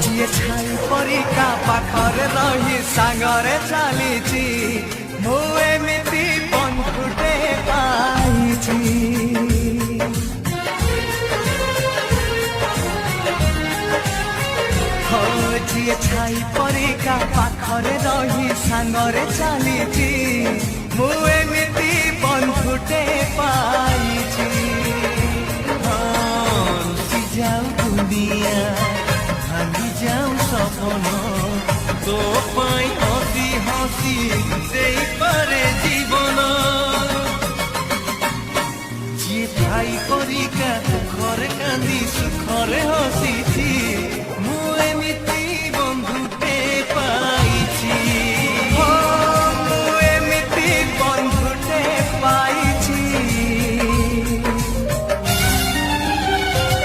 ଯିଏ ଛାଇ ପରିକା ପାଖରେ ରହି ସାଙ୍ଗରେ ଚାଲିଛି ମୁଁ ଏମିତି ବନ୍ଧୁଟେ ପାଇଛି। ଯିଏ ଛାଇ ପରିକା ପାଖରେ ରହି ସାଙ୍ଗରେ ଚାଲିଛି ମୁଁ ଏମିତି ବନ୍ଧୁଟେ ପାଇଛି। ଯାଉ ଦୁନିଆ ଭାଙ୍ଗି ଯାଉ ସପନ ତୋ ପାଇଁ ହସି ହସି ଦେଇପାରେ ଜୀବନ। ଯିଏ ଭାଇ ପରିକା ଦୁଃଖରେ କାନ୍ଦି ସୁଖରେ ହସିଛି ମୁଁ ଏମିତି